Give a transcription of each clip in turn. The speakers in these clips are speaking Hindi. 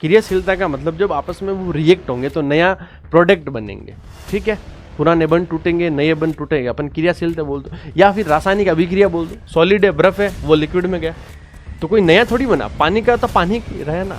क्रियाशीलता का मतलब जब आपस में वो रिएक्ट होंगे तो नया प्रोडक्ट बनेंगे, ठीक है। पुराने बंध टूटेंगे, नए बंध टूटेंगे, अपन क्रियाशीलता बोल दो, या फिर रासायनिक अभिक्रिया बोल दो। सॉलिड है, बर्फ है, वो लिक्विड में गया तो कोई नया थोड़ी बना, पानी का तो पानी रहे ना,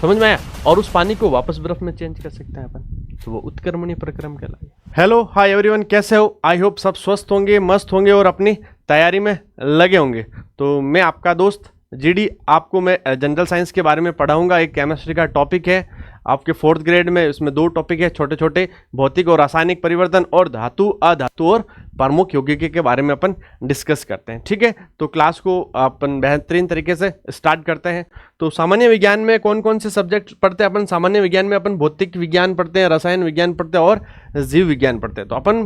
समझ में आया। और उस पानी को वापस बर्फ में चेंज कर सकते हैं अपन, तो वो उत्क्रमणीय प्रक्रम कहलाएगा। हेलो हाय एवरीवन, कैसे हो? आई होप सब स्वस्थ होंगे, मस्त होंगे और अपनी तैयारी में लगे होंगे। तो मैं आपका दोस्त जीडी, आपको मैं जनरल साइंस के बारे में पढ़ाऊंगा। एक केमिस्ट्री का टॉपिक है आपके 4th ग्रेड में, इसमें 2 टॉपिक है छोटे छोटे, भौतिक और रासायनिक परिवर्तन और धातु अधातु और प्रमुख यौगिक के बारे में अपन डिस्कस करते हैं, ठीक है। तो क्लास को अपन बेहतरीन तरीके से स्टार्ट करते हैं। तो सामान्य विज्ञान में कौन कौन से सब्जेक्ट पढ़ते हैं अपन? सामान्य विज्ञान में अपन भौतिक विज्ञान पढ़ते हैं, रसायन विज्ञान पढ़ते हैं और जीव विज्ञान पढ़ते हैं। तो अपन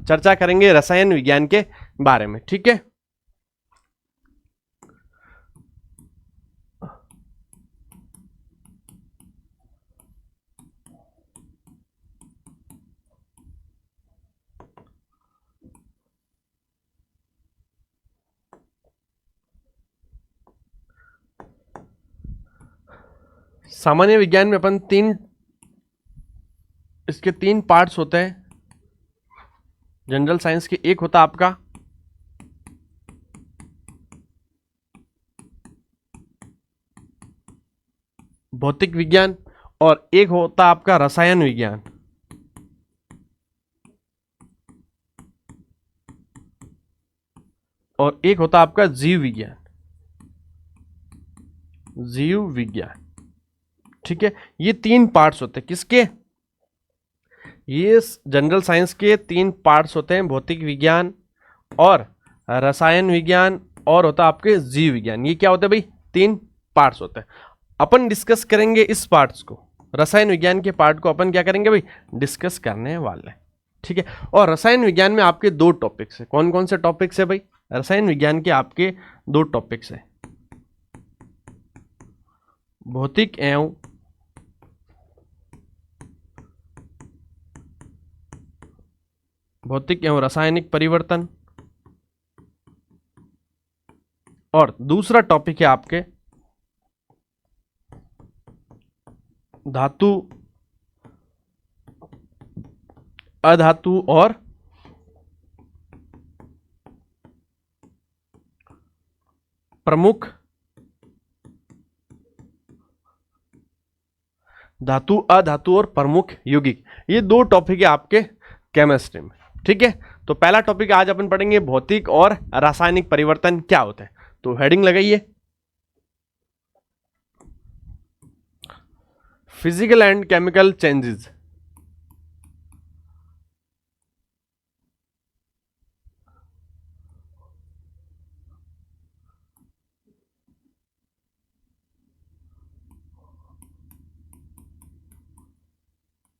चर्चा करेंगे रसायन विज्ञान के बारे में, ठीक है। सामान्य विज्ञान में अपन इसके 3 पार्ट्स होते हैं। जनरल साइंस के एक होता आपका भौतिक विज्ञान और एक होता आपका रसायन विज्ञान। और एक होता आपका जीव विज्ञान, जीव विज्ञान, ठीक है। ये 3 पार्ट्स होते हैं किसके? ये जनरल साइंस के 3 पार्ट्स होते हैं, भौतिक विज्ञान और रसायन विज्ञान और होता आपके जीव विज्ञान। ये क्या होते हैं भाई? 3 पार्ट्स होते हैं। अपन डिस्कस करेंगे इस पार्ट्स को, रसायन विज्ञान के पार्ट को अपन क्या करेंगे भाई? डिस्कस करने वाले हैं, ठीक है। और रसायन विज्ञान में आपके 2 टॉपिक्स है। कौन कौन से टॉपिक्स है भाई? रसायन विज्ञान के आपके 2 टॉपिक्स है, भौतिक एवं रासायनिक परिवर्तन, और दूसरा टॉपिक है आपके धातु अधातु और प्रमुख धातु अधातु और प्रमुख यौगिक। ये 2 टॉपिक है आपके केमिस्ट्री में, ठीक है। तो पहला टॉपिक आज अपन पढ़ेंगे भौतिक और रासायनिक परिवर्तन क्या होते हैं। तो हेडिंग लगाइए, फिजिकल एंड केमिकल चेंजेस।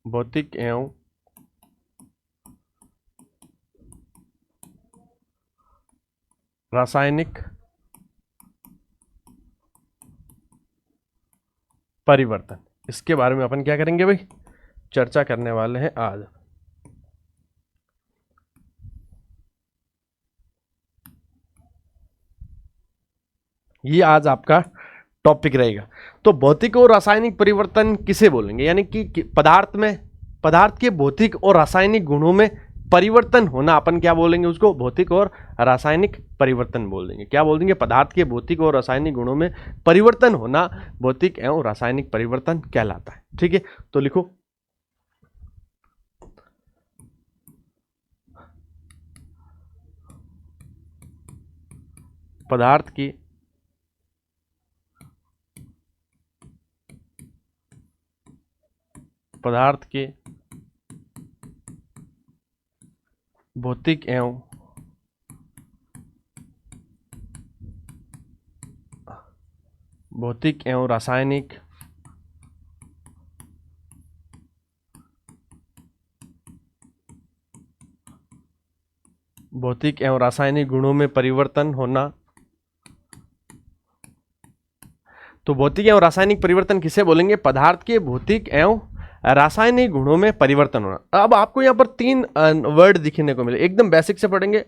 भौतिक एवं रासायनिक परिवर्तन, इसके बारे में अपन क्या करेंगे भाई? चर्चा करने वाले हैं आज। ये आज आपका टॉपिक रहेगा। तो भौतिक और रासायनिक परिवर्तन किसे बोलेंगे? यानी कि पदार्थ के भौतिक और रासायनिक गुणों में परिवर्तन होना, अपन क्या बोलेंगे उसको? भौतिक और रासायनिक परिवर्तन बोल देंगे। क्या बोल देंगे? पदार्थ के भौतिक और रासायनिक गुणों में परिवर्तन होना भौतिक एवं रासायनिक परिवर्तन कहलाता है, ठीक है। तो लिखो, पदार्थ के भौतिक एवं रासायनिक गुणों में परिवर्तन होना। तो भौतिक एवं रासायनिक परिवर्तन किसे बोलेंगे? पदार्थ के भौतिक एवं रासायनिक गुणों में परिवर्तन होना। अब आपको यहाँ पर 3 वर्ड दिखने को मिले, एकदम बेसिक से पढ़ेंगे,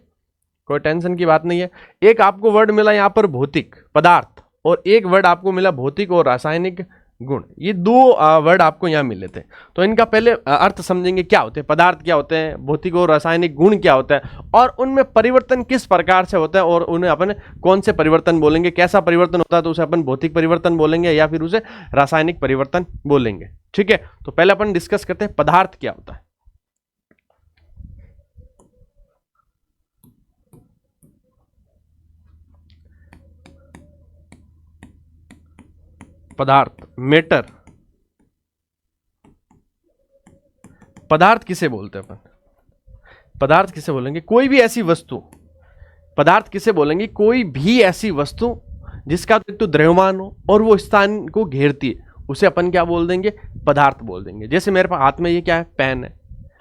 कोई टेंशन की बात नहीं है। एक आपको वर्ड मिला यहाँ पर भौतिक पदार्थ, और एक वर्ड आपको मिला भौतिक और रासायनिक गुण, ये दो वर्ड आपको यहाँ मिले थे। तो इनका पहले अर्थ समझेंगे, क्या होते हैं पदार्थ, क्या होते हैं भौतिक और रासायनिक गुण क्या होता है, और उनमें परिवर्तन किस प्रकार से होता है, और उन्हें अपन कौन से परिवर्तन बोलेंगे, कैसा परिवर्तन होता है तो उसे अपन भौतिक परिवर्तन बोलेंगे या फिर उसे रासायनिक परिवर्तन बोलेंगे। ठीक है, तो पहले अपन डिस्कस करते हैं पदार्थ क्या होता है। पदार्थ, मैटर, पदार्थ किसे बोलते हैं अपन, पदार्थ किसे बोलेंगे, कोई भी ऐसी वस्तु, पदार्थ किसे बोलेंगे, कोई भी ऐसी वस्तु जिसका तो द्रव्यमान हो और वो स्थान को घेरती है, उसे अपन क्या बोल देंगे, पदार्थ बोल देंगे। जैसे मेरे पास हाथ में ये क्या है, पेन है,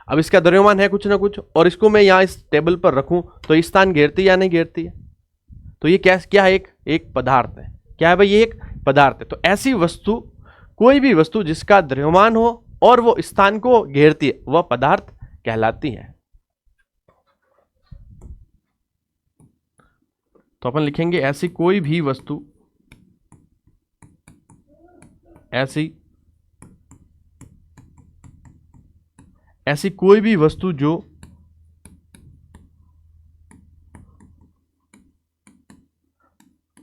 अब इसका द्रव्यमान है कुछ ना कुछ, और इसको मैं यहाँ इस टेबल पर रखूं तो ये स्थान घेरती है या नहीं घेरती है, तो ये क्या क्या है, एक पदार्थ है। क्या है भाई, ये एक पदार्थ है। तो ऐसी वस्तु, कोई भी वस्तु जिसका द्रव्यमान हो और वो स्थान को घेरती है, वह पदार्थ कहलाती है। तो अपन लिखेंगे ऐसी कोई भी वस्तु, ऐसी कोई भी वस्तु जो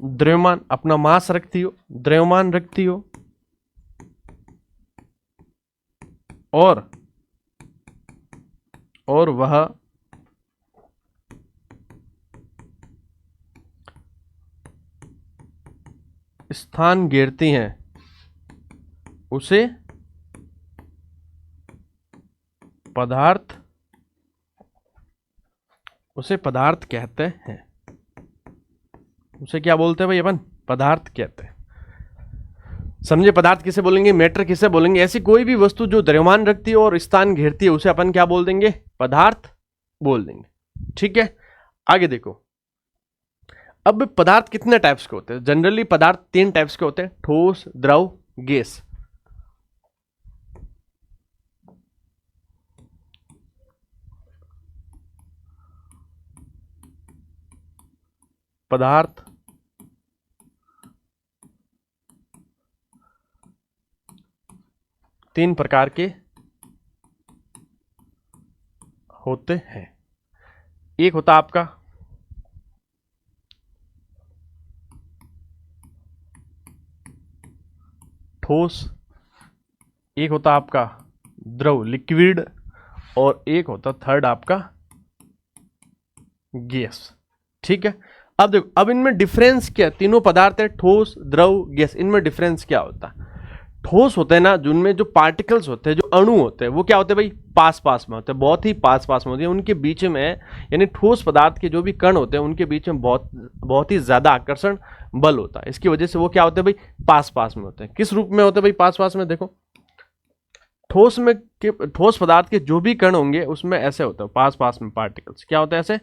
द्रव्यमान, अपना मास रखती हो, द्रव्यमान रखती हो, और वह स्थान घेरती हैं, उसे पदार्थ कहते हैं। उसे क्या बोलते हैं भाई अपन, पदार्थ कहते हैं। समझे, पदार्थ किसे बोलेंगे, मैटर किसे बोलेंगे, ऐसी कोई भी वस्तु जो द्रव्यमान रखती है और स्थान घेरती है उसे अपन क्या बोल देंगे, पदार्थ बोल देंगे। ठीक है, आगे देखो। अब पदार्थ कितने टाइप्स के होते हैं, जनरली पदार्थ 3 टाइप्स के होते हैं, ठोस, द्रव, गैस। पदार्थ 3 प्रकार के होते हैं। एक होता आपका ठोस, एक होता आपका द्रव लिक्विड, और एक होता थर्ड आपका गैस। ठीक है, अब देखो, अब इनमें डिफरेंस क्या, तीनों पदार्थ है, ठोस, द्रव, गैस, इनमें डिफरेंस क्या होता है। ठोस होते हैं ना, जिनमें जो पार्टिकल्स होते हैं, जो अणु होते हैं, वो क्या होते हैं भाई, पास पास में होते हैं, बहुत ही पास पास में होते हैं, उनके बीच में, यानी ठोस पदार्थ के जो भी कण होते हैं उनके बीच में बहुत ही ज्यादा आकर्षण बल होता है। इसकी वजह से वो क्या होते हैं भाई, पास पास में होते हैं। किस रूप में होते हैं भाई, पास पास में, देखो ठोस पदार्थ के जो भी कण होंगे उसमें ऐसे होता है, पास पास में पार्टिकल्स क्या होता है, ऐसे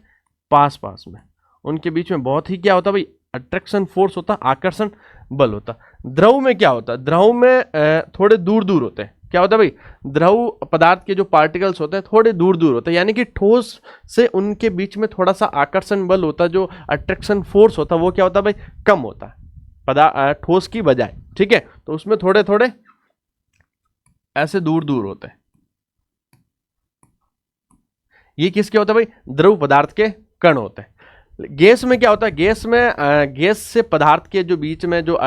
पास पास में, उनके बीच में बहुत ही क्या होता है भाई, अट्रैक्शन फोर्स होता, आकर्षण बल होता। द्रव में क्या होता है, द्रव में थोड़े दूर दूर होते हैं। क्या होता है भाई, द्रव पदार्थ के जो पार्टिकल्स होते हैं थोड़े दूर दूर होते हैं, यानी कि ठोस से उनके बीच में थोड़ा सा आकर्षण बल होता है, जो अट्रैक्शन फोर्स होता है वो क्या होता है भाई, कम होता है ठोस की बजाय। ठीक है, तो उसमें थोड़े थोड़े ऐसे दूर दूर होते हैं। ये किसके होता है भाई, द्रव पदार्थ के कण होते हैं। गैस में क्या होता है, गैस से पदार्थ के जो बीच में, जो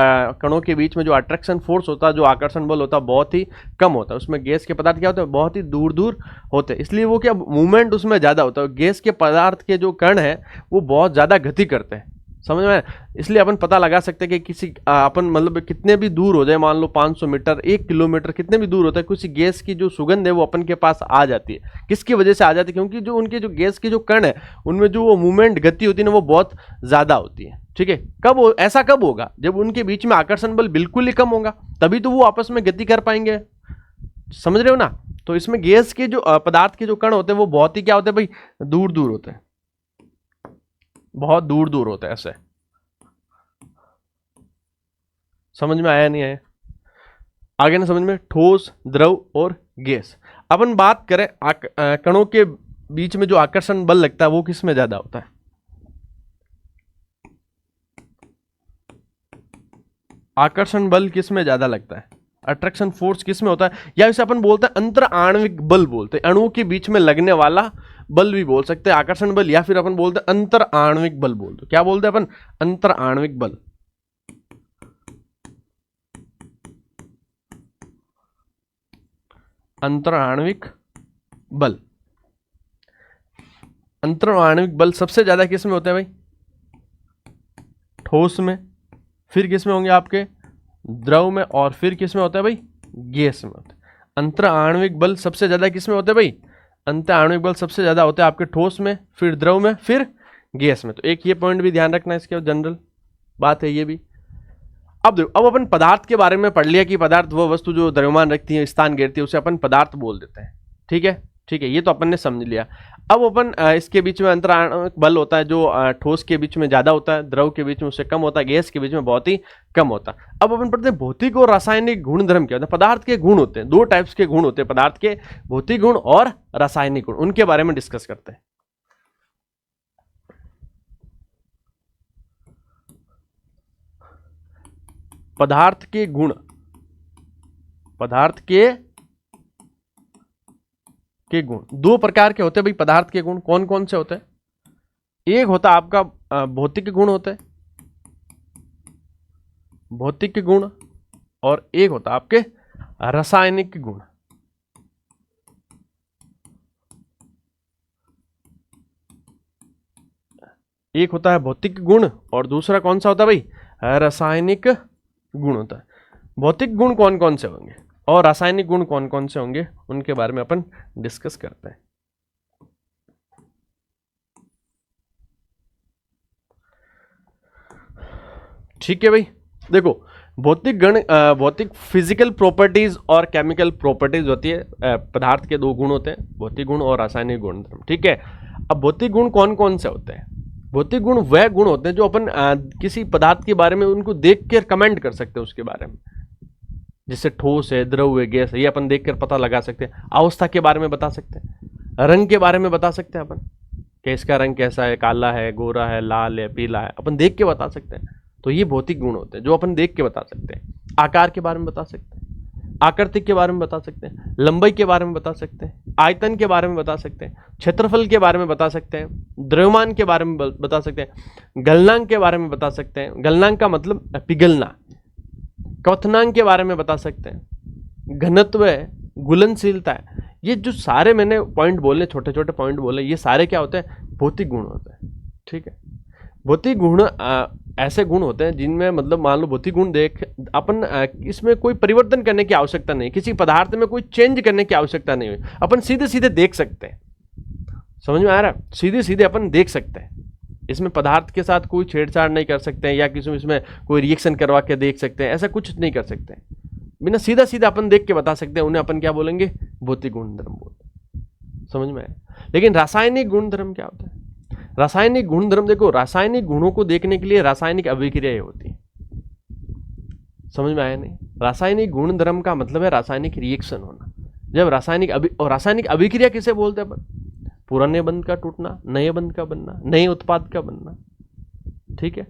कणों के बीच में जो अट्रैक्शन फोर्स होता है, जो आकर्षण बल होता है, बहुत ही कम होता है। उसमें गैस के पदार्थ क्या होते हैं, बहुत ही दूर दूर होते हैं, इसलिए वो क्या, मूवमेंट उसमें ज्यादा होता है। गैस के पदार्थ के जो कण है वो बहुत ज्यादा गति करते हैं, समझ में। इसलिए अपन पता लगा सकते हैं कि किसी अपन मतलब कितने भी दूर हो जाए, मान लो 500 मीटर, 1 किलोमीटर, कितने भी दूर होता है, किसी गैस की जो सुगंध है वो अपन के पास आ जाती है। किसकी वजह से आ जाती है, क्योंकि जो उनके जो गैस के जो कण है उनमें जो वो मूवमेंट, गति होती है ना, वो बहुत ज्यादा होती है। ठीक है, ऐसा कब होगा, जब उनके बीच में आकर्षण बल बिल्कुल ही कम होगा, तभी तो वो आपस में गति कर पाएंगे, समझ रहे हो ना। तो इसमें गैस के जो पदार्थ के जो कण होते हैं वो बहुत ही क्या होते हैं भाई, दूर दूर होते हैं, बहुत दूर दूर होते हैं। ऐसे समझ में आया नहीं आया, आगे ना समझ में। ठोस, द्रव और गैस। अपन बात करें कणों के बीच में जो आकर्षण बल लगता है वो किस में ज्यादा होता है, आकर्षण बल किस में ज्यादा लगता है, अट्रैक्शन फोर्स किस में होता है, या इसे अपन बोलते हैं अंतर आणविक बल बोलते हैं, अणुओं के बीच में लगने वाला बल भी बोल सकते हैं, आकर्षण बल, या फिर अपन बोलते हैं अंतर आणविक बल बोलते हैं। क्या बोलते हैं अपन? अंतर आणविक बल। अंतर आणविक बल। अंतर आणविक बल सबसे ज्यादा किस में होते हैं भाई? ठोस में, फिर किस में होंगे आपके? द्रव में, और फिर किस में होता है भाई? गैस में होता है। अंतर आणविक बल सबसे ज्यादा किस में होते हैं भाई? अंतर आणविक बल सबसे ज्यादा होते हैं आपके ठोस में, फिर द्रव में, फिर गैस में। तो एक ये पॉइंट भी ध्यान रखना, इसके जनरल बात है ये भी। अब देखो, अब अपन पदार्थ के बारे में पढ़ लिया कि पदार्थ वो वस्तु जो द्रव्यमान रखती है, स्थान घेरती है, उसे अपन पदार्थ बोल देते हैं। ठीक है, ठीक है, ये तो अपन ने समझ लिया। अब अपन इसके बीच में अंतर आणविक बल होता है जो ठोस के बीच में ज्यादा होता है, द्रव के बीच में उससे कम होता है, गैस के बीच में बहुत ही कम होता है। अब अपन पढ़ते हैं भौतिक और रासायनिक गुणधर्म क्या होता है। पदार्थ के गुण होते हैं, दो टाइप्स के गुण होते हैं पदार्थ के, भौतिक गुण और रासायनिक गुण, उनके बारे में डिस्कस करते हैं। पदार्थ के गुण, पदार्थ के गुण दो प्रकार के होते हैं भाई। पदार्थ के गुण कौन कौन से होते हैं? एक होता है आपका भौतिक गुण होते हैं, भौतिक गुण, और एक होता है आपके रासायनिक गुण। एक होता है भौतिक गुण और दूसरा कौन सा होता है भाई? रासायनिक गुण होता है। भौतिक गुण कौन कौन से होंगे और रासायनिक गुण कौन कौन से होंगे, उनके बारे में अपन डिस्कस करते हैं। ठीक है भाई, देखो भौतिक गण, भौतिक फिजिकल प्रॉपर्टीज और केमिकल प्रॉपर्टीज होती है। पदार्थ के दो गुण होते हैं, भौतिक गुण और रासायनिक गुण। ठीक है, अब भौतिक गुण कौन कौन से होते हैं? भौतिक गुण वह गुण होते हैं जो अपन किसी पदार्थ के बारे में उनको देख कर कमेंट कर सकते हैं उसके बारे में, जैसे ठोस है, द्रव है, गैस है, ये अपन देखकर पता लगा सकते हैं। अवस्था के बारे में बता सकते हैं, रंग के बारे में बता सकते हैं अपन कि इसका रंग कैसा है, काला है, गोरा है, लाल है, पीला है, अपन देख के बता सकते हैं। तो ये भौतिक गुण होते हैं जो अपन देख के बता सकते हैं। आकार के बारे में बता सकते हैं, आकृति के बारे में बता सकते हैं, लंबाई के बारे में बता सकते हैं, आयतन के बारे में बता सकते हैं, क्षेत्रफल के बारे में बता सकते हैं, द्रव्यमान के बारे में बता सकते हैं, गलनांक के बारे में बता सकते हैं, गलनांक का मतलब पिघलना, क्वथनांक के बारे में बता सकते हैं, घनत्व है, घुलनशीलता है। ये जो सारे मैंने पॉइंट बोले, छोटे छोटे पॉइंट बोले, ये सारे क्या होते हैं? भौतिक गुण होते हैं। ठीक है, भौतिक गुण ऐसे गुण होते हैं जिनमें मतलब मान लो भौतिक गुण देख अपन इसमें कोई परिवर्तन करने की आवश्यकता नहीं, किसी पदार्थ में कोई चेंज करने की आवश्यकता नहीं हुई, अपन सीधे सीधे देख सकते हैं। समझ में आ रहा है? सीधे सीधे अपन देख सकते हैं, इसमें पदार्थ के साथ कोई छेड़छाड़ नहीं कर सकते हैं या किसी इसमें कोई रिएक्शन करवा के देख सकते हैं, ऐसा कुछ नहीं कर सकते हैं। बिना सीधा सीधा अपन देख के बता सकते हैं, उन्हें अपन क्या बोलेंगे? भौतिक गुणधर्म बोलते हैं। समझ में आया? लेकिन रासायनिक गुणधर्म क्या होता है? रासायनिक गुणधर्म देखो, रासायनिक गुणों को देखने के लिए रासायनिक अभिक्रियाएं होती हैं। समझ में आया नहीं? रासायनिक गुणधर्म का मतलब है रासायनिक रिएक्शन होना। जब रासायनिक अभिक्रिया किसे बोलते हैं अपन? पुराने बंध का टूटना, नए बंध का बनना, नए उत्पाद का बनना। ठीक है,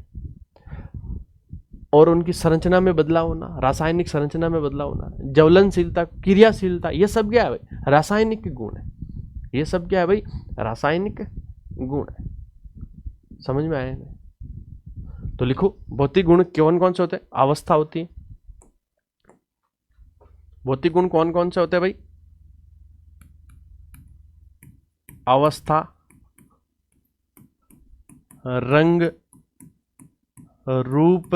और उनकी संरचना में बदलाव होना, रासायनिक संरचना में बदलाव होना, ज्वलनशीलता, क्रियाशीलता, ये सब क्या है भाई? रासायनिक गुण है। ये सब क्या है भाई? रासायनिक गुण है। समझ में आया नहीं? तो लिखो, भौतिक गुण कौन कौन से होते हैं? अवस्था होती है। भौतिक गुण कौन कौन से होते हैं भाई? अवस्था, रंग, रूप,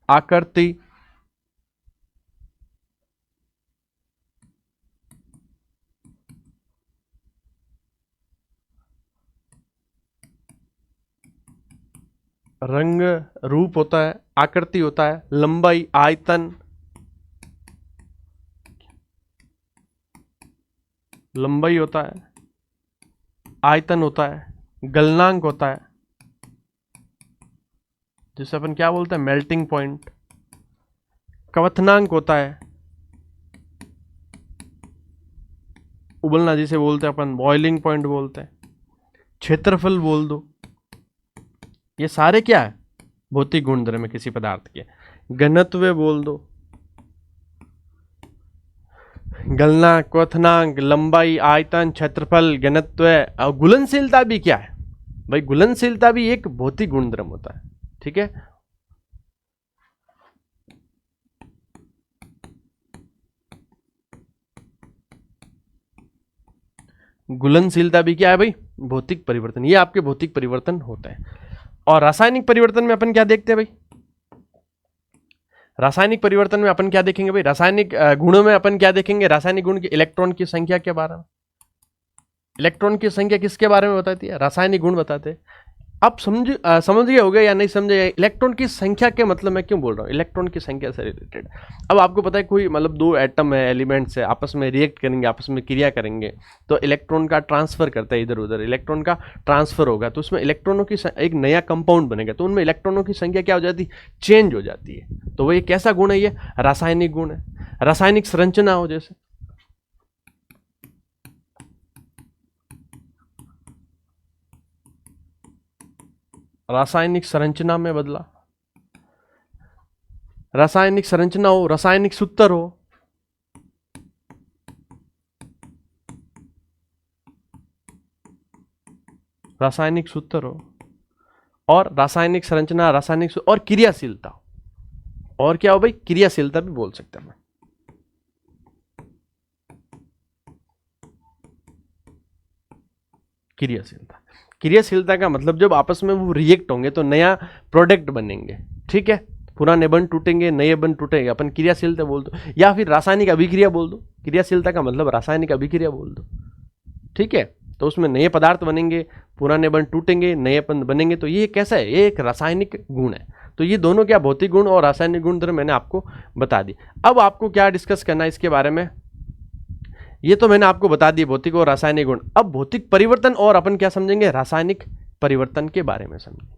आकृति, रंग, रूप होता है, आकृति होता है, लंबाई, आयतन, लंबाई होता है, आयतन होता है, गलनांक होता है, जिसे अपन क्या बोलते हैं? मेल्टिंग पॉइंट, क्वथनांक होता है, उबलना जिसे बोलते हैं अपन, बॉइलिंग पॉइंट बोलते हैं, क्षेत्रफल बोल दो। ये सारे क्या है? भौतिक गुणधर्म है किसी पदार्थ के। घनत्व बोल दो, गलनांक, क्वथनांक, लंबाई, आयतन, क्षेत्रफल, घनत्व। और घुलनशीलता भी क्या है भाई? घुलनशीलता भी एक भौतिक गुणधर्म होता है, ठीक है। घुलनशीलता भी क्या है भाई? भौतिक परिवर्तन। ये आपके भौतिक परिवर्तन होता है। और रासायनिक परिवर्तन में अपन क्या देखते हैं भाई? रासायनिक परिवर्तन में अपन क्या देखेंगे भाई? रासायनिक गुणों में अपन क्या देखेंगे? रासायनिक गुण के इलेक्ट्रॉन की संख्या के बारे में। इलेक्ट्रॉन की संख्या किसके बारे में बताती है? रासायनिक गुण बताते हैं। आप समझ गए होगे या नहीं समझे? इलेक्ट्रॉन की संख्या के मतलब मैं क्यों बोल रहा हूँ इलेक्ट्रॉन की संख्या से रिलेटेड? अब आपको पता है कोई मतलब दो एटम है, एलिमेंट्स है, आपस में रिएक्ट करेंगे, आपस में क्रिया करेंगे, तो इलेक्ट्रॉन का ट्रांसफर करता है इधर उधर, इलेक्ट्रॉन का ट्रांसफर होगा तो उसमें इलेक्ट्रॉनों की एक नया कंपाउंड बनेगा, तो उनमें इलेक्ट्रॉनों की संख्या क्या हो जाती है? चेंज हो जाती है। तो वो ये कैसा गुण है? ये रासायनिक गुण है। रासायनिक संरचना हो, जैसे रासायनिक संरचना में बदला, रासायनिक संरचना हो, रासायनिक सूत्र हो, रासायनिक सूत्र हो, और रासायनिक संरचना, रासायनिक और क्रियाशीलता हो। और क्या हो भाई? क्रियाशीलता भी बोल सकते हैं। क्रियाशीलता, क्रियाशीलता का मतलब जब आपस में वो रिएक्ट होंगे तो नया प्रोडक्ट बनेंगे, ठीक है। पुराने बंध टूटेंगे, नए बंध टूटेंगे, अपन क्रियाशीलता बोल दो, या फिर रासायनिक अभिक्रिया बोल दो। क्रियाशीलता का मतलब रासायनिक अभिक्रिया बोल दो, ठीक है। तो उसमें नए पदार्थ बनेंगे, पुराने बंध टूटेंगे, नए बंध बनेंगे। तो ये कैसा है? ये एक रासायनिक गुण है। तो ये दोनों क्या भौतिक गुण और रासायनिक गुण मैंने आपको बता दी। अब आपको क्या डिस्कस करना है इसके बारे में? ये तो मैंने आपको बता दी भौतिक और रासायनिक गुण। अब भौतिक परिवर्तन और अपन क्या समझेंगे? रासायनिक परिवर्तन के बारे में समझेंगे।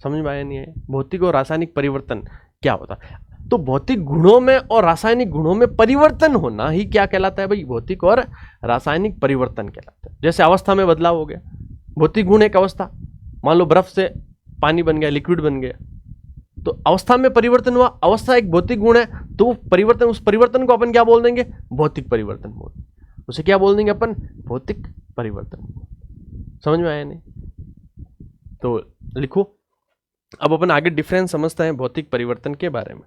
समझ में आया नहीं है? भौतिक और रासायनिक परिवर्तन क्या होता है? तो भौतिक गुणों में और रासायनिक गुणों में परिवर्तन होना ही क्या कहलाता है भाई? भौतिक और रासायनिक परिवर्तन कहलाता है। जैसे अवस्था में बदलाव हो गया, भौतिक गुण एक अवस्था, मान लो बर्फ से पानी बन गया, लिक्विड बन गया, तो अवस्था में परिवर्तन हुआ। अवस्था एक भौतिक गुण है, तो परिवर्तन, उस परिवर्तन को अपन क्या बोल देंगे? भौतिक परिवर्तन बोल, उसे क्या बोल देंगे अपन? भौतिक परिवर्तन। समझ में आया नहीं? तो लिखो। अब अपन आगे डिफरेंस समझते हैं भौतिक परिवर्तन के बारे में।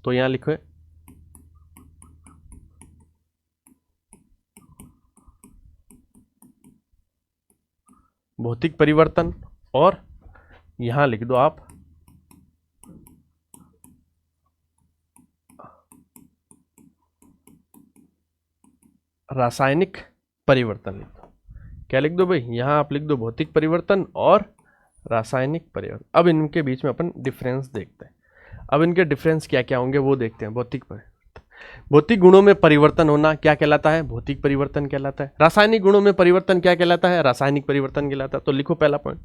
तो यहां लिखो है भौतिक परिवर्तन, और यहां लिख दो आप रासायनिक परिवर्तन। लिख दो, क्या लिख दो भाई? यहां आप लिख दो भौतिक परिवर्तन और रासायनिक परिवर्तन। अब इनके बीच में अपन डिफरेंस देखते हैं। अब इनके डिफरेंस क्या क्या होंगे वो देखते हैं। भौतिक परिवर्तन, भौतिक गुणों में परिवर्तन होना क्या कहलाता है? भौतिक परिवर्तन कहलाता है। रासायनिक गुणों में परिवर्तन क्या कहलाता है? रासायनिक परिवर्तन कहलाता है। तो लिखो पहला पॉइंट,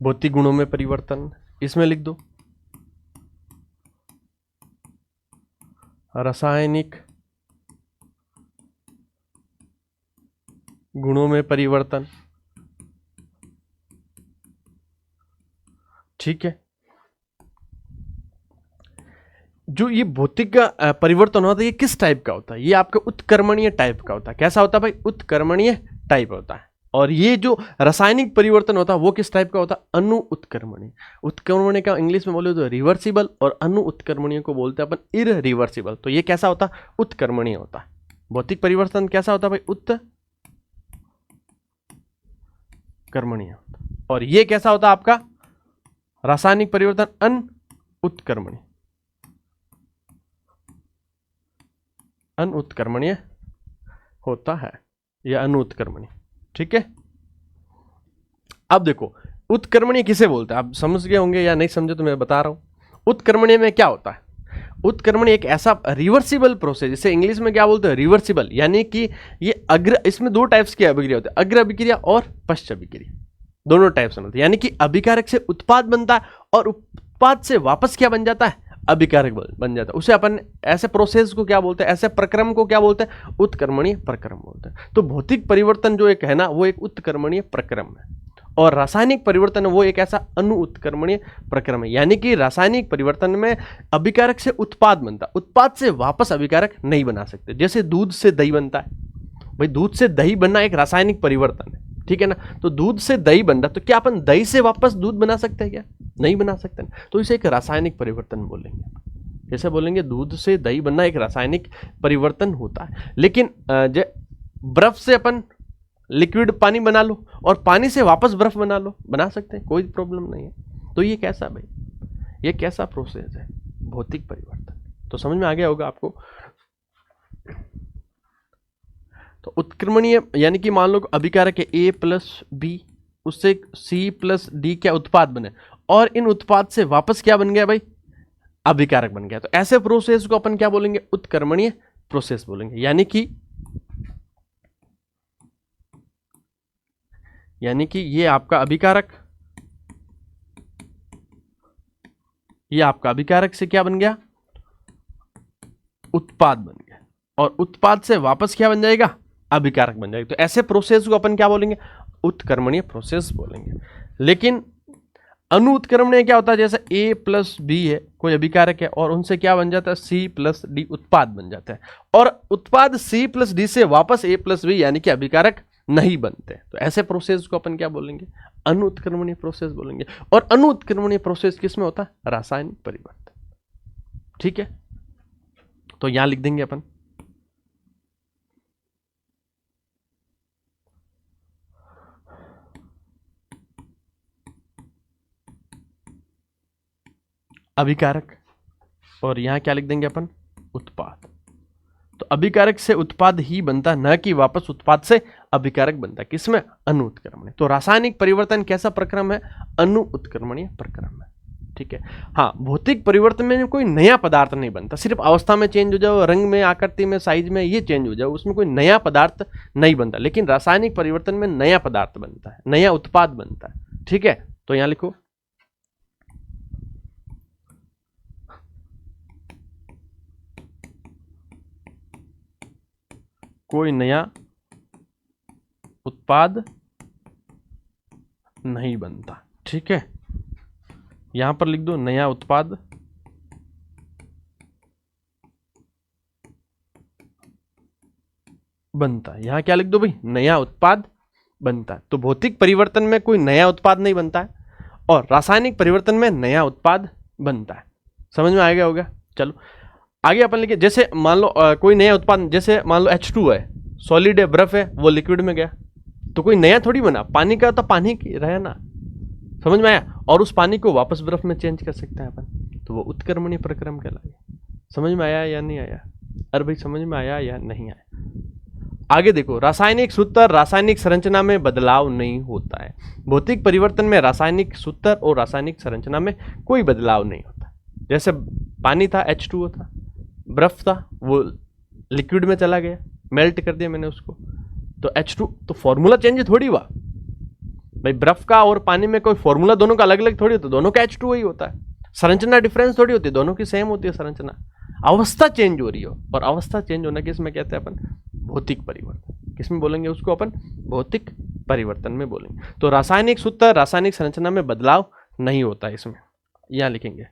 भौतिक गुणों में परिवर्तन, इसमें लिख दो रासायनिक गुणों में परिवर्तन, ठीक है। जो ये भौतिक का परिवर्तन होता है ये किस टाइप का होता है? ये आपका उत्क्रमणीय टाइप का होता है। कैसा होता है भाई? उत्क्रमणीय टाइप होता है। और ये जो रासायनिक परिवर्तन होता है वो किस टाइप का होता है? अनु उत्क्रमणीय। उत्क्रमणीय का इंग्लिश में बोले तो रिवर्सिबल, और अनु उत्क्रमणीय को बोलते हैं अपन इररिवर्सिबल। तो ये कैसा होता है? उत्क्रमणीय होता है। भौतिक परिवर्तन कैसा होता है भाई? उत्क्रमणीय। और ये कैसा होता है आपका? रासायनिक परिवर्तन अन उत्क्रमणीय, अन उत्क्रमणीय होता है या अनु उत्क्रमणीय, ठीक है। अब देखो उत्क्रमणीय किसे बोलते हैं? आप समझ गए होंगे या नहीं समझे तो मैं बता रहा हूं। उत्क्रमणीय में क्या होता है? उत्क्रमणीय एक ऐसा रिवर्सिबल प्रोसेस, जिसे इंग्लिश में क्या बोलते हैं, रिवर्सिबल, यानी कि ये इसमें दो टाइप्स की अभिक्रिया होती है, अग्र अभिक्रिया और पश्च अभिक्रिया, दोनों टाइप्स होते हैं। यानी कि अभिकारक से उत्पाद बनता है और उत्पाद से वापस क्या बन जाता है, अभिकारक बन जाता है। उसे अपन ऐसे प्रोसेस को क्या बोलते हैं, ऐसे प्रक्रम को क्या बोलते हैं, उत्क्रमणीय प्रक्रम बोलते हैं। तो भौतिक परिवर्तन जो एक है ना, वो एक उत्क्रमणीय प्रक्रम है, और रासायनिक परिवर्तन वो एक ऐसा अनुउत्क्रमणीय प्रक्रम है। यानी कि रासायनिक परिवर्तन में अभिकारक से उत्पाद बनता, उत्पाद से वापस अभिकारक नहीं बना सकते। जैसे दूध से दही बनता है, भाई दूध से दही बनना एक रासायनिक परिवर्तन है, ठीक है ना। तो दूध से दही बन रहा, तो क्या अपन दही से वापस दूध बना सकते हैं क्या, नहीं बना सकते ना। तो इसे एक रासायनिक परिवर्तन बोलेंगे। जैसे बोलेंगे दूध से दही बनना एक रासायनिक परिवर्तन होता है। लेकिन बर्फ से अपन लिक्विड पानी बना लो और पानी से वापस बर्फ बना लो, बना सकते हैं, कोई प्रॉब्लम नहीं है। तो ये कैसा भाई, ये कैसा प्रोसेस है, भौतिक परिवर्तन। तो समझ में आ गया होगा आपको। तो उत्क्रमणीय यानी कि मान लो अभिकारक है A प्लस बी, उससे C प्लस डी क्या उत्पाद बने, और इन उत्पाद से वापस क्या बन गया भाई, अभिकारक बन गया। तो ऐसे प्रोसेस को अपन क्या बोलेंगे, उत्क्रमणीय प्रोसेस बोलेंगे। यानी कि ये आपका अभिकारक, ये आपका अभिकारक से क्या बन गया, उत्पाद बन गया, और उत्पाद से वापस क्या बन जाएगा, अभिकारक बन जाएगा। तो ऐसे प्रोसेस को अपन क्या बोलेंगे, उत्क्रमणीय प्रोसेस बोलेंगे। लेकिन अनुत्क्रमणीय क्या होता है, जैसे A प्लस बी है, कोई अभिकारक है, और उनसे क्या बन जाता है, C प्लस डी उत्पाद बन जाता है, और उत्पाद C प्लस डी से वापस A प्लस बी यानी कि अभिकारक नहीं बनते। तो ऐसे प्रोसेस को अपन क्या बोलेंगे, अनुत्क्रमणीय प्रोसेस बोलेंगे। और अनुत्क्रमणीय प्रोसेस किसमें होता है, रासायनिक परिवर्तन, ठीक है। तो यहां लिख देंगे अपन अभिकारक, और यहां क्या लिख देंगे अपन, उत्पाद। तो अभिकारक से उत्पाद ही बनता है, न कि वापस उत्पाद से अभिकारक बनता है, किसमें, अनुत्क्रमणीय। तो रासायनिक परिवर्तन कैसा प्रक्रम है, अनुत्क्रमणीय प्रक्रम है, ठीक है। हाँ, भौतिक परिवर्तन में कोई नया पदार्थ नहीं बनता, सिर्फ अवस्था में चेंज हो जाओ, रंग में, आकृति में, साइज में ये चेंज हो जाओ, उसमें कोई नया पदार्थ नहीं बनता। लेकिन रासायनिक परिवर्तन में नया पदार्थ बनता है, नया उत्पाद बनता है, ठीक है। तो यहां लिखो कोई नया उत्पाद नहीं बनता, ठीक है। यहां पर लिख दो नया उत्पाद बनता है, यहां क्या लिख दो भाई, नया उत्पाद बनता है। तो भौतिक परिवर्तन में कोई नया उत्पाद नहीं बनता है, और रासायनिक परिवर्तन में नया उत्पाद बनता है। समझ में आ गया होगा। चलो आगे अपन लिखे, जैसे मान लो कोई नया उत्पाद, जैसे मान लो H2 है, सॉलिड है, बर्फ है, वो लिक्विड में गया, तो कोई नया थोड़ी बना, पानी का तो पानी रहे ना, समझ में आया। और उस पानी को वापस बर्फ में चेंज कर सकते हैं अपन, तो वो उत्क्रमणीय प्रक्रम कहलाएगा। समझ में आया या नहीं आया, अरे भाई समझ में आया या नहीं आया। आगे देखो, रासायनिक सूत्र, रासायनिक संरचना में बदलाव नहीं होता है। भौतिक परिवर्तन में रासायनिक सूत्र और रासायनिक संरचना में कोई बदलाव नहीं होता। जैसे पानी था, H2O था, बर्फ था, वो लिक्विड में चला गया, मेल्ट कर दिया मैंने उसको, तो H2, तो फॉर्मूला चेंज थोड़ी हुआ भाई। बर्फ का और पानी में कोई फॉर्मूला दोनों का अलग अलग थोड़ी होता, दोनों का H2O ही होता है। संरचना डिफरेंस थोड़ी होती है, दोनों की सेम होती है संरचना, अवस्था चेंज हो रही हो, और अवस्था चेंज होना किसमें कहते हैं अपन, भौतिक परिवर्तन। किसमें बोलेंगे उसको अपन, भौतिक परिवर्तन में बोलेंगे। तो रासायनिक सूत्र, रासायनिक संरचना में बदलाव नहीं होता इसमें, यहां लिखेंगे।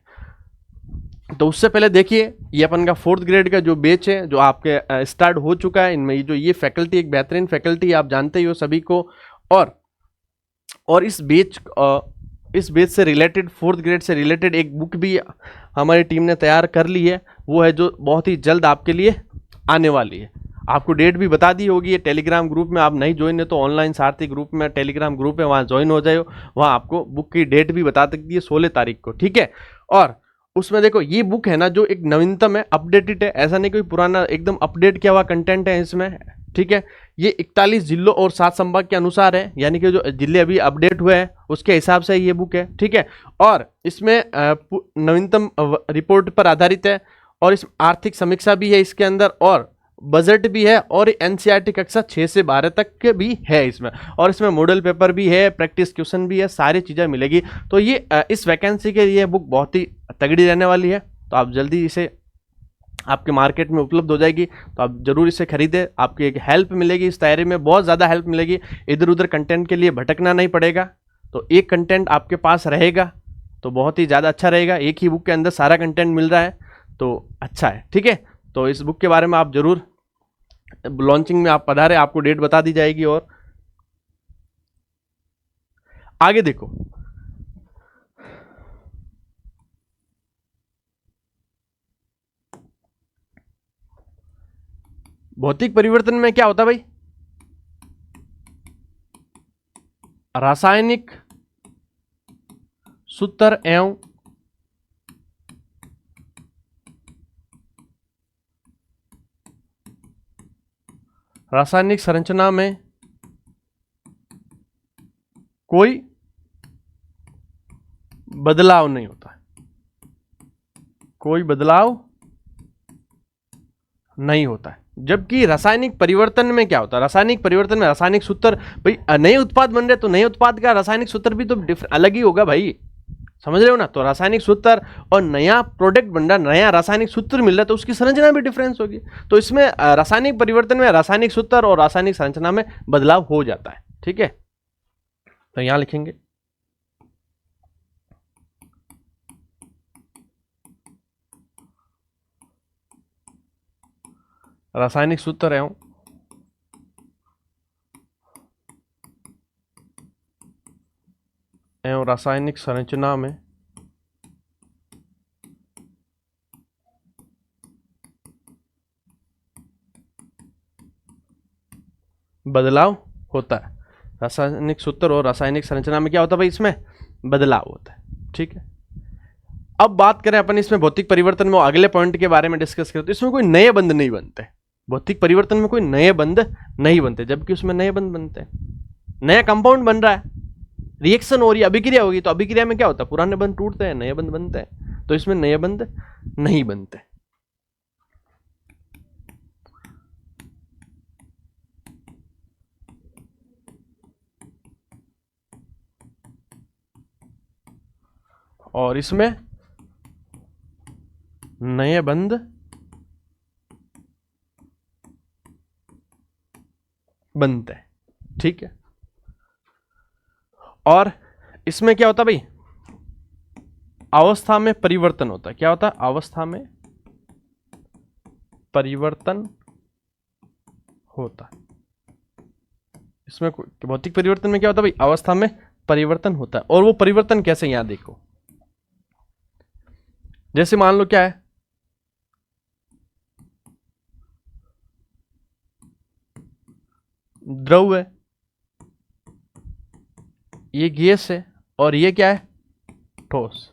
तो उससे पहले देखिए, ये अपन का 4th ग्रेड का जो बैच है, जो आपके स्टार्ट हो चुका है, इनमें जो ये फैकल्टी एक बेहतरीन फैकल्टी आप जानते ही हो सभी को, और इस बैच से रिलेटेड, 4th ग्रेड से रिलेटेड एक बुक भी हमारी टीम ने तैयार कर ली है, वो है जो बहुत ही जल्द आपके लिए आने वाली है। आपको डेट भी बता दी होगी, टेलीग्राम ग्रुप में आप नहीं ज्वाइन है तो ऑनलाइन सारथी ग्रुप में टेलीग्राम ग्रुप है, वहाँ ज्वाइन हो जाए, वहाँ आपको बुक की डेट भी बता सकती है 16 तारीख को, ठीक है। और उसमें देखो ये बुक है ना, जो एक नवीनतम है, अपडेटेड है, ऐसा नहीं कोई पुराना, एकदम अपडेट किया हुआ कंटेंट है इसमें, ठीक है। ये 41 जिलों और 7 संभाग के अनुसार है, यानी कि जो जिले अभी अपडेट हुए हैं उसके हिसाब से ये बुक है, ठीक है। और इसमें नवीनतम रिपोर्ट पर आधारित है, और इस आर्थिक समीक्षा भी है इसके अंदर, और बजट भी है, और एनसीईआरटी कक्षा 6 से 12 तक के भी है इसमें, और इसमें मॉडल पेपर भी है, प्रैक्टिस क्वेश्चन भी है, सारी चीज़ें मिलेगी। तो ये इस वैकेंसी के लिए बुक बहुत ही तगड़ी रहने वाली है। तो आप जल्दी इसे, आपके मार्केट में उपलब्ध हो जाएगी, तो आप जरूर इसे खरीदें। आपकी एक हेल्प मिलेगी इस तैयारी में, बहुत ज़्यादा हेल्प मिलेगी। इधर उधर कंटेंट के लिए भटकना नहीं पड़ेगा, तो एक कंटेंट आपके पास रहेगा तो बहुत ही ज़्यादा अच्छा रहेगा। एक ही बुक के अंदर सारा कंटेंट मिल रहा है तो अच्छा है, ठीक है। तो इस बुक के बारे में आप जरूर, लॉन्चिंग में आप पधारे, आपको डेट बता दी जाएगी। और आगे देखो, भौतिक परिवर्तन में क्या होता है भाई, रासायनिक सूत्र एवं रासायनिक संरचना में कोई बदलाव नहीं होता है, कोई बदलाव नहीं होता है। जबकि रासायनिक परिवर्तन में क्या होता है, रासायनिक परिवर्तन में रासायनिक सूत्र, भाई नए उत्पाद बन रहे तो नए उत्पाद का रासायनिक सूत्र भी तो अलग ही होगा भाई, समझ रहे हो ना। तो रासायनिक सूत्र और नया प्रोडक्ट बन रहा, नया रासायनिक सूत्र मिल रहा है, तो उसकी संरचना भी डिफरेंस होगी। तो इसमें रासायनिक परिवर्तन में रासायनिक सूत्र और रासायनिक संरचना में बदलाव हो जाता है, ठीक है। तो यहां लिखेंगे रासायनिक सूत्र एवं रासायनिक संरचना में बदलाव होता है। रासायनिक सूत्र और रासायनिक संरचना में क्या होता है भाई, इसमें बदलाव होता है, ठीक है। अब बात करें अपन इसमें भौतिक परिवर्तन में, अगले पॉइंट के बारे में डिस्कस करें, तो इसमें कोई नए बंध नहीं बनते। भौतिक परिवर्तन में कोई नए बंध नहीं बनते, जबकि उसमें नए बंध बनते हैं। नया कंपाउंड बन रहा है, रिएक्शन हो रही है, अभिक्रिया होगी, तो अभिक्रिया में क्या होता है, पुराने बंध टूटते हैं, नए बंध बनते हैं। तो इसमें नए बंध नहीं बनते। और इसमें नए बंध बनते हैं, ठीक है। और इसमें क्या होता है भाई, अवस्था में परिवर्तन होता है। क्या होता है, अवस्था में परिवर्तन होता है। इसमें भौतिक परिवर्तन में क्या होता है भाई, अवस्था में परिवर्तन होता है। और वो परिवर्तन कैसे, यहां देखो, जैसे मान लो क्या है, द्रव है, ये गैस है, और ये क्या है, ठोस।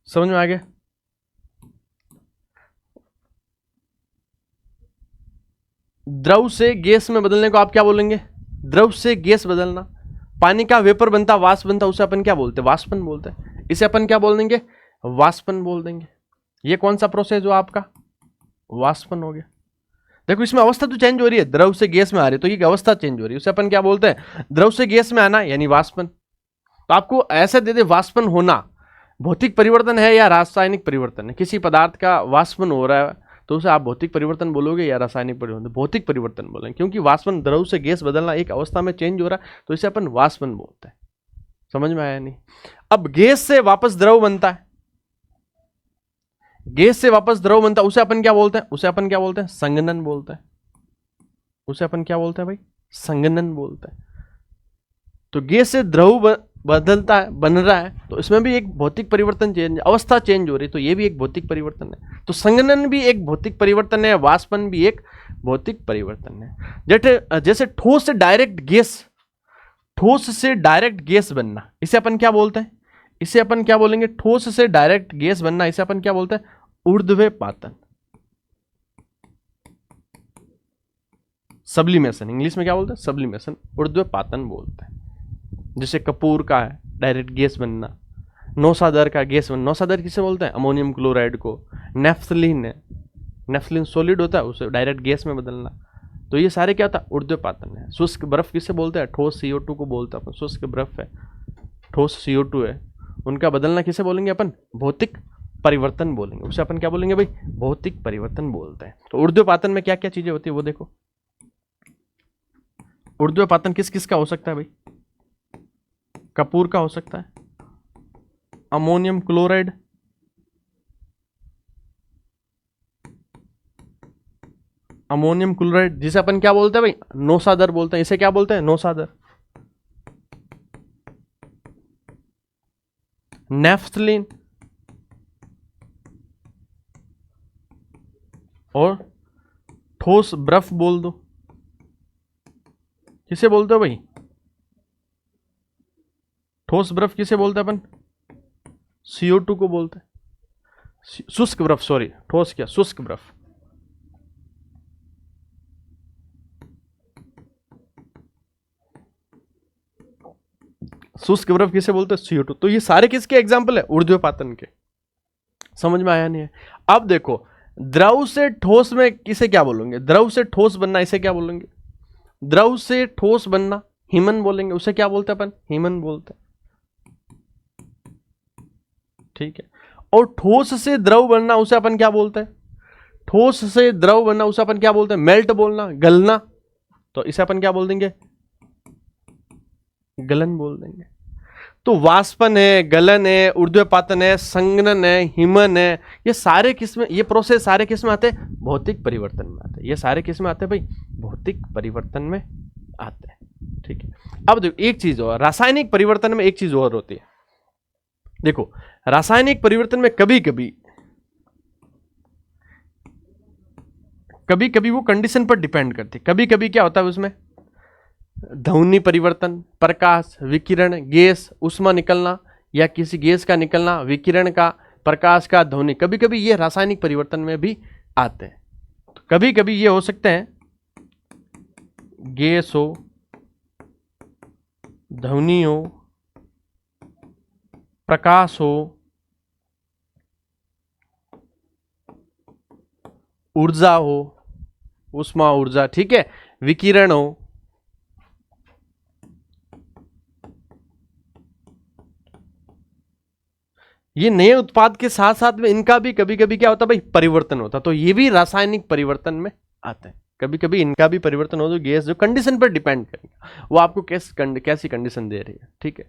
समझ में आ गया। द्रव से गैस में बदलने को आप क्या बोलेंगे, द्रव से गैस बदलना। पानी का वेपर बनता, वाष्प बनता, उसे अपन क्या बोलते हैं, वाष्पन बोलते हैं। इसे अपन क्या बोल देंगे, वाष्पन बोल देंगे। ये कौन सा प्रोसेस हुआ आपका, वाष्पन हो गया। देखो इसमें अवस्था तो चेंज हो रही है, द्रव से गैस में आ रही है, तो ये अवस्था चेंज हो रही है, उसे अपन क्या बोलते हैं, द्रव से गैस में आना, यानी वाष्पन। तो आपको ऐसे दे दे, वाष्पन होना भौतिक परिवर्तन है या रासायनिक परिवर्तन है। किसी पदार्थ का वाष्पन हो रहा है तो उसे आप भौतिक परिवर्तन बोलोगे या रासायनिक परिवर्तन, भौतिक परिवर्तन बोलेंगे, क्योंकि वाष्पन, द्रव से गैस बदलना, एक अवस्था में चेंज हो रहा है, तो इसे अपन वाष्पन बोलते हैं। समझ में आया नहीं। अब गैस से वापस द्रव बनता है, गैस से वापस द्रव बनता है, उसे अपन क्या बोलते हैं, उसे अपन क्या बोलते हैं, संघनन बोलते हैं। उसे अपन क्या बोलते हैं भाई, संघनन बोलते हैं। तो गैस से द्रव बदलता है, बन रहा है, तो इसमें भी एक भौतिक परिवर्तन, चेंज, अवस्था चेंज हो रही है, तो ये भी एक भौतिक परिवर्तन है। तो संघनन भी एक भौतिक परिवर्तन है, वाष्पन भी एक भौतिक परिवर्तन है। जैसे ठोस से डायरेक्ट गैस, ठोस से डायरेक्ट गैस बनना, इसे अपन क्या बोलते हैं, इसे अपन क्या बोलेंगे, ठोस से डायरेक्ट गैस बनना, इसे अपन क्या बोलते हैं, ऊर्ध्वपातन, सब्लिमेशन। इंग्लिश में क्या बोलते हैं, सब्लिमेशन, ऊर्ध्वपातन बोलते हैं। जैसे कपूर का है डायरेक्ट गैस बनना, नौसादर का गैस, नौसादर किसे बोलते हैं? अमोनियम क्लोराइड को। नेफ्थलीन है, नेफ्थलीन सॉलिड होता है, उसे डायरेक्ट गैस में बदलना। तो ये सारे क्या होता है? ऊर्ध्वपातन है। शुष्क बर्फ किसे बोलते हैं? ठोस CO2 को बोलते हैं अपन। शुष्क बर्फ है, ठोस CO2 है, उनका बदलना किसे बोलेंगे अपन? भौतिक परिवर्तन बोलेंगे। उसे अपन क्या बोलेंगे भाई? भौतिक परिवर्तन बोलते हैं। तो ऊर्ध्वपातन में क्या क्या चीजें होती है वो देखो। ऊर्ध्वपातन किस किस का हो सकता है भाई? कपूर का हो सकता है, अमोनियम क्लोराइड, अमोनियम क्लोराइड जिसे अपन क्या बोलते हैं भाई? नौसादर बोलते हैं। इसे क्या बोलते हैं? नौसादर। नेफ्थलीन और ठोस बर्फ बोल दो, किसे बोलते हो भाई? ठोस बर्फ किसे बोलते हैं अपन? CO2 को बोलते हैं। शुष्क बर्फ, सॉरी ठोस क्या, शुष्क बर्फ। शुष्क बर्फ किसे बोलते हैं? CO2। तो ये सारे किसके एग्जाम्पल है? ऊर्ध्वपातन के। समझ में आया नहीं है? अब देखो, द्रव से ठोस में किसे क्या बोलेंगे? द्रव से ठोस बनना, इसे क्या बोलेंगे? द्रव से ठोस बनना हिमन बोलेंगे। उसे क्या बोलते हैं अपन? हिमन बोलते हैं। ठीक है। और ठोस से द्रव बनना उसे अपन क्या बोलते हैं? ठोस से द्रव बनना उसे अपन क्या बोलते हैं? मेल्ट बोलना, गलना। तो इसे अपन क्या बोल देंगे? गलन बोल देंगे। तो वाष्पन है, गलन है, ऊर्ध्वपातन है, संघनन है, हिमन है, ये सारे किसमें, ये प्रोसेस सारे किसमें आते हैं? भौतिक परिवर्तन में आते हैं। ये सारे किसमें आते हैं भाई? भौतिक परिवर्तन में आते हैं। ठीक है। अब देखो एक चीज और, रासायनिक परिवर्तन में एक चीज और होती है। देखो रासायनिक परिवर्तन में कभी कभी वो कंडीशन पर डिपेंड करती है। कभी कभी क्या होता है उसमें? ध्वनि परिवर्तन, प्रकाश, विकिरण, गैस, ऊष्मा निकलना या किसी गैस का निकलना, विकिरण का, प्रकाश का, ध्वनि, कभी कभी ये रासायनिक परिवर्तन में भी आते हैं। तो कभी कभी ये हो सकते हैं गैस हो, ध्वनि हो, प्रकाश हो, ऊर्जा हो, ऊष्मा ऊर्जा, ठीक है, विकिरण हो। ये नए उत्पाद के साथ साथ में इनका भी कभी कभी क्या होता है भाई? परिवर्तन होता है। तो ये भी रासायनिक परिवर्तन में आते हैं। कभी कभी इनका भी परिवर्तन हो, जो गैस जो कंडीशन पर डिपेंड करेगा वो आपको कैसी कंडीशन दे रही है। ठीक है।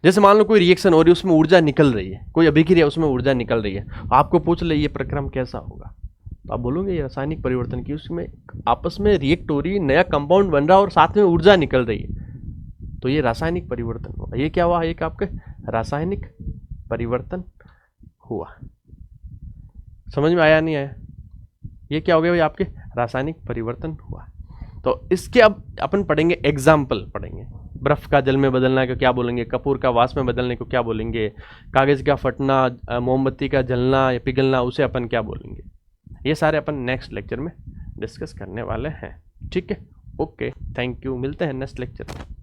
जैसे मान लो कोई रिएक्शन हो रही है, उसमें ऊर्जा निकल रही है, कोई अभिक्रिया उसमें ऊर्जा निकल रही है, आपको पूछ ले ये प्रक्रम कैसा होगा, तो आप बोलोगे ये रासायनिक परिवर्तन की, उसमें आपस में रिएक्ट हो रही है, नया कंपाउंड बन रहा है और साथ में ऊर्जा निकल रही है, तो ये रासायनिक परिवर्तन हुआ। ये क्या हुआ? एक आपके रासायनिक परिवर्तन हुआ। समझ में आया नहीं आया? ये क्या हो गया भाई? आपके रासायनिक परिवर्तन हुआ। तो इसके अब अपन पढ़ेंगे, एग्जाम्पल पढ़ेंगे। बर्फ का जल में बदलना को क्या बोलेंगे? कपूर का वाष्प में बदलने को क्या बोलेंगे? कागज का फटना, मोमबत्ती का जलना या पिघलना, उसे अपन क्या बोलेंगे? ये सारे अपन नेक्स्ट लेक्चर में डिस्कस करने वाले हैं। ठीक है, ओके, थैंक यू, मिलते हैं नेक्स्ट लेक्चर में।